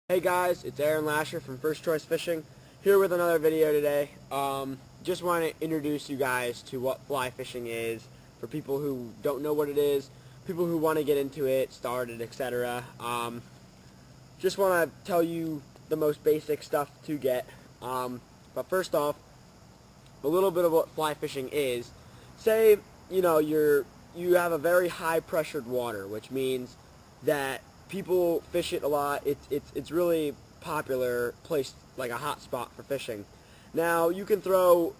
Hey guys, it's Aaron Lasher from First Choice Fishing, here with another video today. Just want to introduce you guys to what fly fishing is, for people who don't know what it is, people who want to get into it, start it, etc. Just want to tell you the most basic stuff to get. But first off, a little bit of what fly fishing is. Say, you have a very high pressured water, which means that people fish it a lot. It's really popular place, like a hot spot for fishing. Now you can throw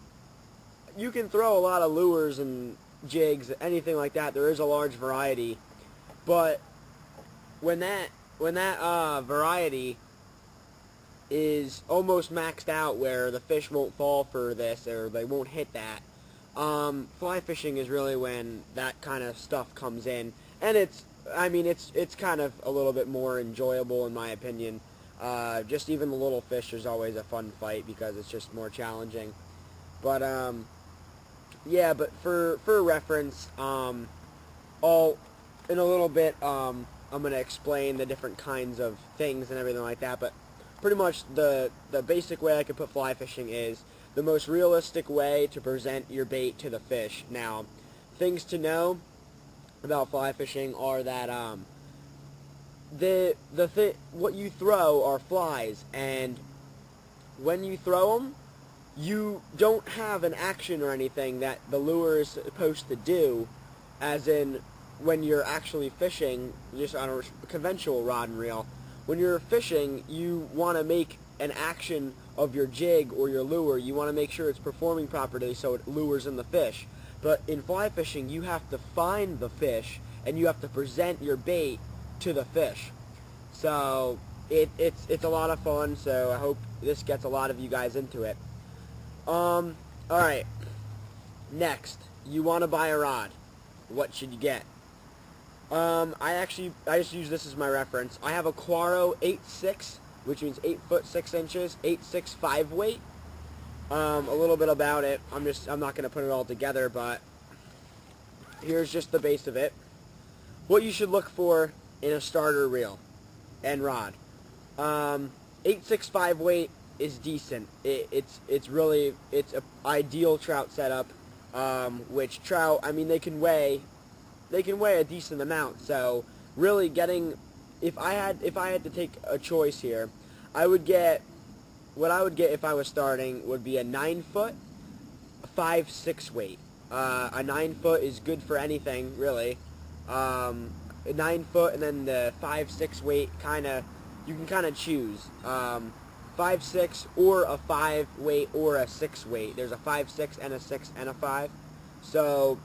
a lot of lures and jigs, anything like that. There is a large variety, but when that variety is almost maxed out, where the fish won't fall for this or they won't hit that, fly fishing is really when that kind of stuff comes in, and it's kind of a little bit more enjoyable in my opinion. Just even the little fish is always a fun fight because it's just more challenging. But yeah, but for reference, all in a little bit, I'm gonna explain the different kinds of things and everything like that. But pretty much the basic way I could put fly fishing is the most realistic way to present your bait to the fish. Now, things to know about fly fishing are that what you throw are flies, and when you throw them, you don't have an action or anything that the lure is supposed to do, as in when you're actually fishing just on a conventional rod and reel. When you're fishing, you want to make an action of your jig or your lure. You want to make sure it's performing properly so it lures in the fish. But in fly fishing, you have to find the fish and you have to present your bait to the fish. So it's a lot of fun, so I hope this gets a lot of you guys into it. Alright, next, you want to buy a rod. What should you get? I just use this as my reference. I have a Quaro 8.6, which means 8 foot 6 inches, 8.6 5 weight. A little bit about it. I'm not going to put it all together, but here's just the base of it. What you should look for in a starter reel and rod. 8.6 5 weight is decent. It's an ideal trout setup. Which trout, I mean, they can weigh a decent amount. So really if I had to take a choice here, what I would get if I was starting would be a 9 foot 5.6 weight. A 9 foot is good for anything really. A 9 foot, and then the 5.6 weight, you can kind of choose. 5.6 or a 5 weight or a 6 weight. There's a 5.6 and a 6 and a 5. So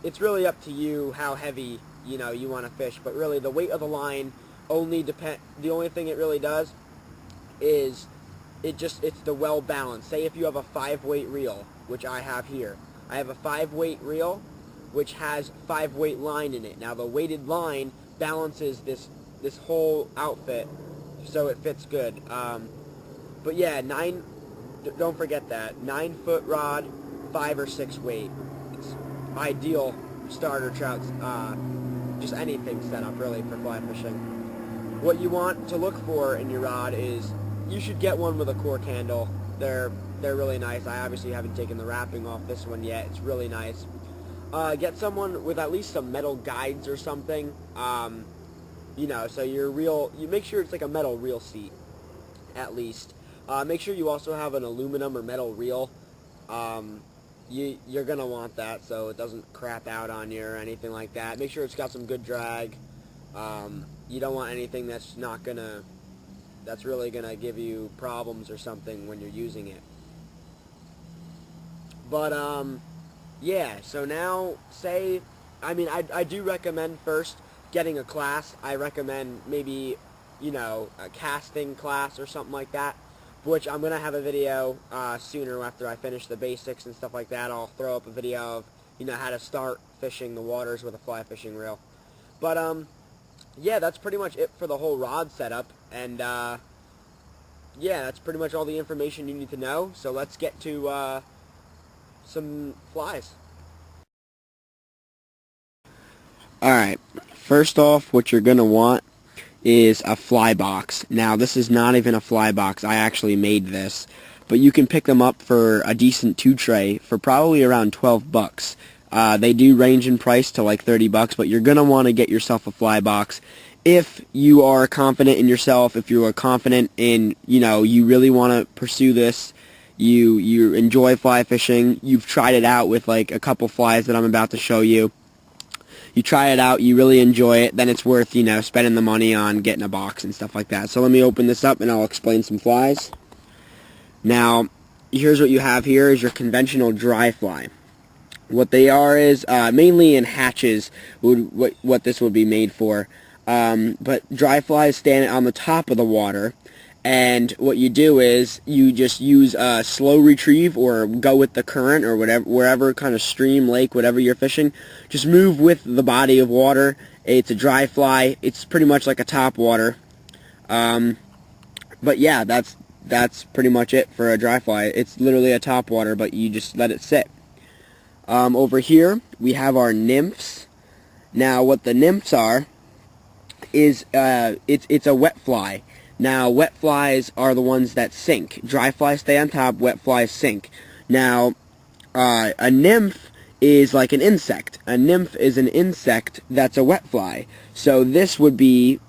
it's really up to you how heavy you want to fish. But really, the weight of the line the only thing it really does is it's the well balance. Say if you have a 5 weight reel, which I have here. I have a 5 weight reel which has 5 weight line in it. Now the weighted line balances this whole outfit so it fits good. But yeah, don't forget that 9 foot rod, 5 or 6 weight. It's ideal starter trouts, just anything set up really for fly fishing. What you want to look for in your rod is you should get one with a cork handle. They're really nice. I obviously haven't taken the wrapping off this one yet. It's really nice. Get someone with at least some metal guides or something. So you make sure it's like a metal reel seat, at least. Make sure you also have an aluminum or metal reel. You're going to want that so it doesn't crap out on you or anything like that. Make sure it's got some good drag. You don't want anything that's really going to give you problems or something when you're using it. But, yeah, so now, I do recommend first getting a class. I recommend maybe, a casting class or something like that, which I'm going to have a video sooner after I finish the basics and stuff like that. I'll throw up a video of, how to start fishing the waters with a fly fishing reel. But, yeah, that's pretty much it for the whole rod setup, and, yeah, that's pretty much all the information you need to know. So let's get to, some flies. Alright, first off, what you're going to want is a fly box. Now, this is not even a fly box. I actually made this. But you can pick them up for a decent 2-tray for probably around 12 bucks. They do range in price to like 30 bucks, but you're going to want to get yourself a fly box if you are confident in yourself, if you are confident in, you really want to pursue this, you enjoy fly fishing, you've tried it out with like a couple flies that I'm about to show you. You try it out, you really enjoy it, then it's worth, spending the money on getting a box and stuff like that. So let me open this up and I'll explain some flies. Now, here's what you have here is your conventional dry fly. What they are is mainly in hatches what this would be made for. But dry flies stand on the top of the water, and what you do is you just use a slow retrieve or go with the current or wherever kind of stream, lake, whatever you're fishing. Just move with the body of water. It's a dry fly. It's pretty much like a top water. But yeah, that's pretty much it for a dry fly. It's literally a top water, but you just let it sit. Over here, we have our nymphs. Now, what the nymphs are is it's a wet fly. Now, wet flies are the ones that sink. Dry flies stay on top, wet flies sink. Now, a nymph is like an insect. A nymph is an insect that's a wet fly. So this would be,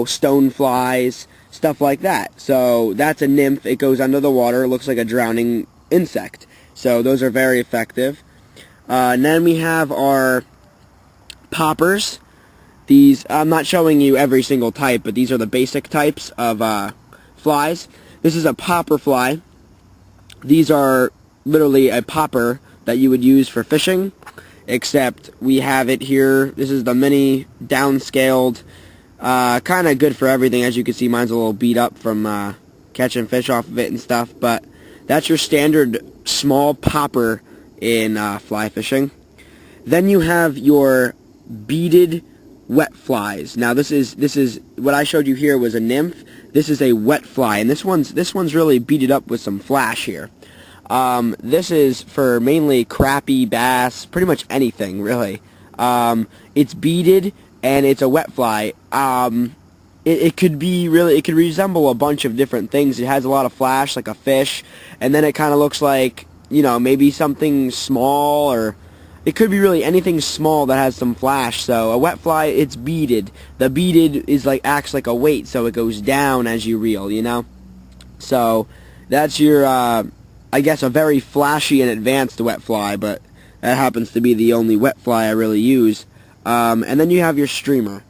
stone flies, stuff like that. So that's a nymph. It goes under the water. It looks like a drowning insect. So those are very effective. And then we have our poppers. These, I'm not showing you every single type, but these are the basic types of flies. This is a popper fly. These are literally a popper that you would use for fishing, except we have it here. This is the mini downscaled, kind of good for everything. As you can see, mine's a little beat up from catching fish off of it and stuff, but that's your standard small popper in fly fishing. Then you have your beaded wet flies. Now this is what I showed you here was a nymph. This is a wet fly, and this one's really beaded up with some flash here. This is for mainly crappie, bass, pretty much anything really. It's beaded and it's a wet fly. It could resemble a bunch of different things. It has a lot of flash like a fish, and then it kind of looks like maybe something small, or it could be really anything small that has some flash. So a wet fly, it's beaded. The beaded is acts like a weight, so it goes down as you reel, So that's your, I guess, a very flashy and advanced wet fly, but that happens to be the only wet fly I really use. And then you have your streamer.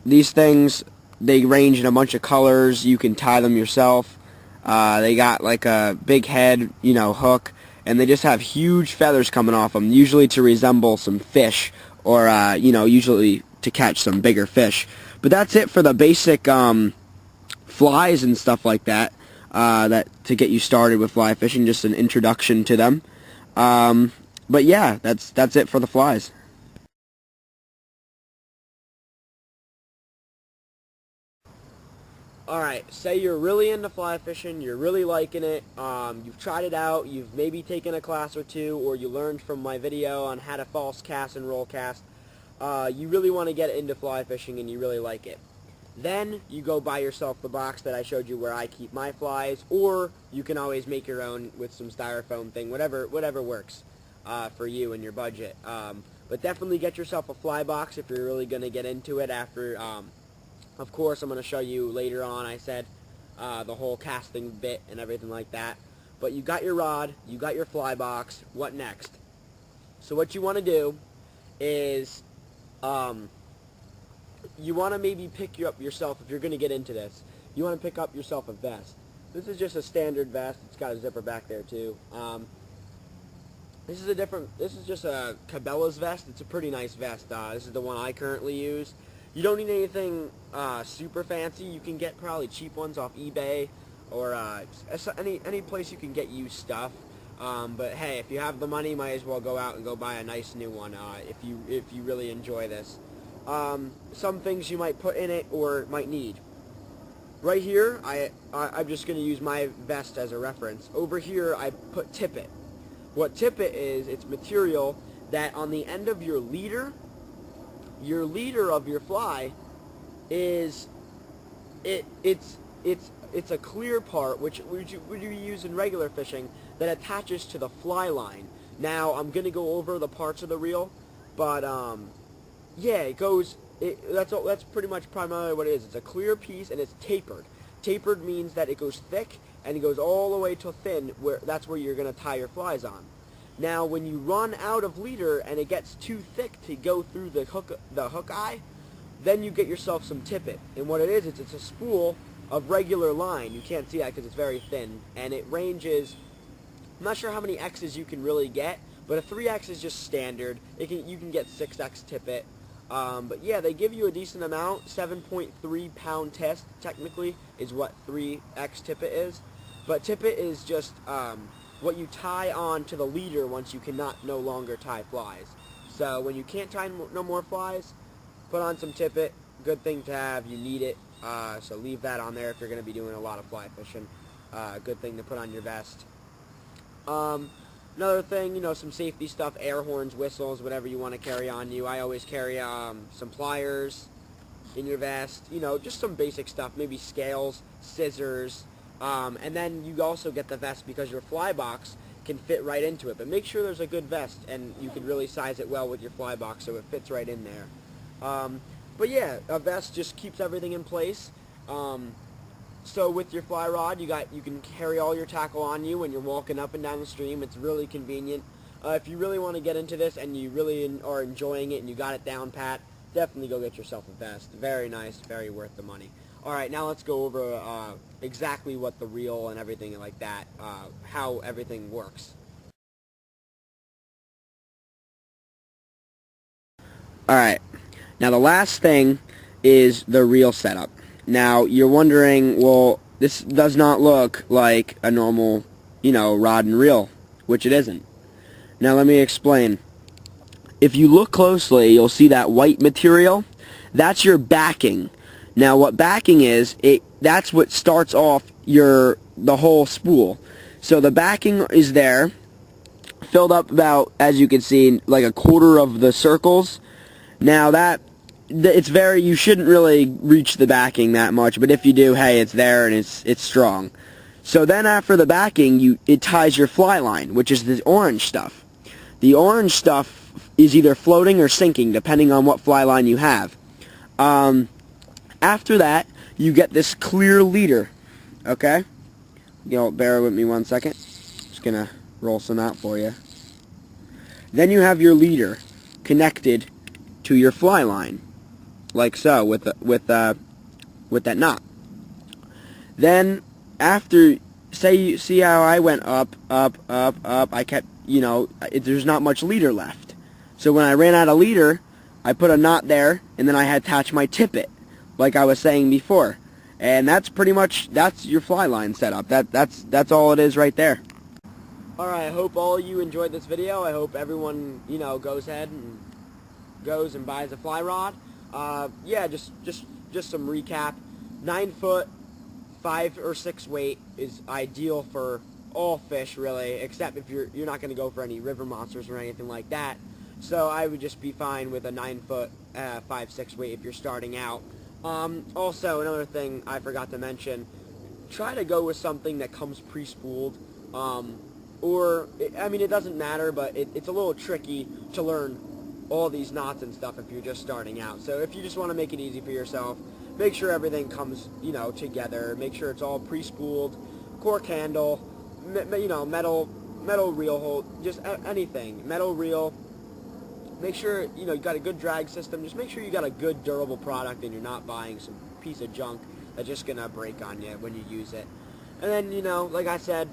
These things, they range in a bunch of colors. You can tie them yourself. They got like a big head, hook, and they just have huge feathers coming off them, usually to resemble some fish, or, usually to catch some bigger fish. But that's it for the basic flies and stuff like that, to get you started with fly fishing, just an introduction to them. But yeah, that's it for the flies. Alright, say you're really into fly fishing, you're really liking it, you've tried it out, you've maybe taken a class or two, or you learned from my video on how to false cast and roll cast. You really want to get into fly fishing and you really like it. Then you go buy yourself the box that I showed you where I keep my flies, or you can always make your own with some styrofoam thing, whatever works for you and your budget. But definitely get yourself a fly box if you're really going to get into it after... Of course, I'm going to show you later on, I said, the whole casting bit and everything like that. But you got your rod, you got your fly box, what next? So what you want to do is, you want to maybe pick up yourself, if you're going to get into this, you want to pick up yourself a vest. This is just a standard vest. It's got a zipper back there too. This is just a Cabela's vest. It's a pretty nice vest. This is the one I currently use. You don't need anything super fancy. You can get probably cheap ones off eBay or any place you can get used stuff. But hey, if you have the money, might as well go out and go buy a nice new one if you really enjoy this. Some things you might put in it or might need. Right here, I'm just going to use my vest as a reference. Over here, I put tippet. What tippet is, it's material that on the end of your leader of your fly, is it's a clear part which would you use in regular fishing that attaches to the fly line. Now I'm gonna go over the parts of the reel, but yeah, it goes. That's pretty much primarily what it is. It's a clear piece and it's tapered. Tapered means that it goes thick and it goes all the way to thin. That's where you're gonna tie your flies on. Now, when you run out of leader and it gets too thick to go through the hook eye, then you get yourself some tippet. And what it is, it's a spool of regular line. You can't see that because it's very thin, and it ranges. I'm not sure how many X's you can really get, but a 3X is just standard. You can get 6X tippet. But yeah, they give you a decent amount. 7.3 pound test technically is what 3X tippet is. But tippet is just what you tie on to the leader once you cannot no longer tie flies. So when you can't tie no more flies, put on some tippet. Good thing to have. You need it. So leave that on there if you're going to be doing a lot of fly fishing. Good thing to put on your vest. Another thing, some safety stuff, air horns, whistles, whatever you want to carry on you. I always carry some pliers in your vest. Just some basic stuff. Maybe scales, scissors. And then you also get the vest because your fly box can fit right into it. But make sure there's a good vest and you can really size it well with your fly box so it fits right in there. But yeah, a vest just keeps everything in place. So with your fly rod, you can carry all your tackle on you when you're walking up and down the stream. It's really convenient. If you really want to get into this and you really are enjoying it and you got it down pat, definitely go get yourself a vest. Very nice, very worth the money. Alright, now let's go over exactly what the reel and everything like that, how everything works. Alright, now the last thing is the reel setup. Now you're wondering, well, this does not look like a normal, rod and reel, which it isn't. Now let me explain. If you look closely, you'll see that white material. That's your backing. Now what backing is, that's what starts off the whole spool. So the backing is there, filled up about, as you can see, like a quarter of the circles. Now you shouldn't really reach the backing that much, but if you do, hey, it's there and it's strong. So then after the backing, it ties your fly line, which is the orange stuff. The orange stuff is either floating or sinking, depending on what fly line you have. After that, you get this clear leader, okay? Bear with me 1 second. Just gonna roll some out for you. Then you have your leader connected to your fly line, like so, with that knot. Then after, you see how I went up, I kept, there's not much leader left. So when I ran out of leader, I put a knot there, and then I had to attach my tippet, like I was saying before. And that's your fly line setup. That's all it is right there. Alright, I hope all you enjoyed this video. I hope everyone, goes ahead and goes and buys a fly rod. Yeah, just some recap. 9 foot, 5 or 6 weight is ideal for all fish, really, except if you're not going to go for any river monsters or anything like that. So I would just be fine with a 9 foot, 5-6 weight if you're starting out. Also, another thing I forgot to mention, try to go with something that comes pre-spooled. It doesn't matter, but it's a little tricky to learn all these knots and stuff if you're just starting out. So if you just want to make it easy for yourself, make sure everything comes, together. Make sure it's all pre-spooled, cork handle, metal reel hold, just anything, metal reel. Make sure, you got a good drag system. Just make sure you got a good durable product and you're not buying some piece of junk that's just going to break on you when you use it. And then, like I said,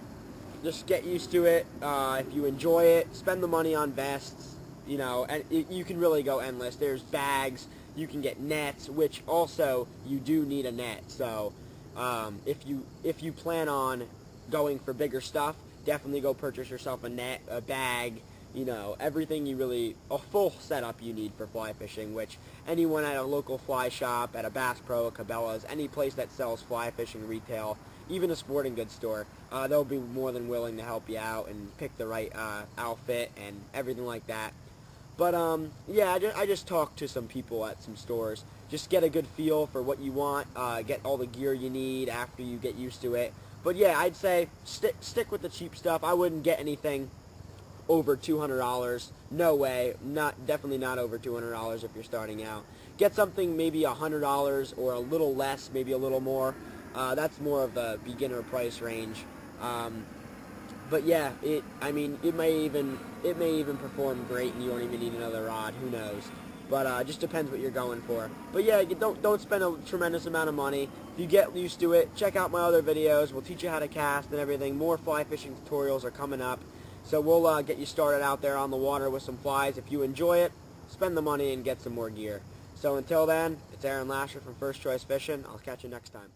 just get used to it. If you enjoy it, spend the money on vests, and you can really go endless. There's bags, you can get nets, which also you do need a net. So if you plan on going for bigger stuff, definitely go purchase yourself a net, a bag, everything a full setup you need for fly fishing, which anyone at a local fly shop, at a Bass Pro, a Cabela's, any place that sells fly fishing retail, even a sporting goods store, they'll be more than willing to help you out and pick the right outfit and everything like that. But yeah, I just talked to some people at some stores. Just get a good feel for what you want. Get all the gear you need after you get used to it. But yeah, I'd say stick with the cheap stuff. I wouldn't get anything over $200. No way. Definitely not over $200 if you're starting out. Get something maybe $100 or a little less, maybe a little more. That's more of the beginner price range. But yeah, it may even perform great, and you won't even need another rod. Who knows? But it just depends what you're going for. But yeah, don't spend a tremendous amount of money. If you get used to it, check out my other videos. We'll teach you how to cast and everything. More fly fishing tutorials are coming up. So we'll get you started out there on the water with some flies. If you enjoy it, spend the money and get some more gear. So until then, it's Aaron Lasher from First Choice Fishing. I'll catch you next time.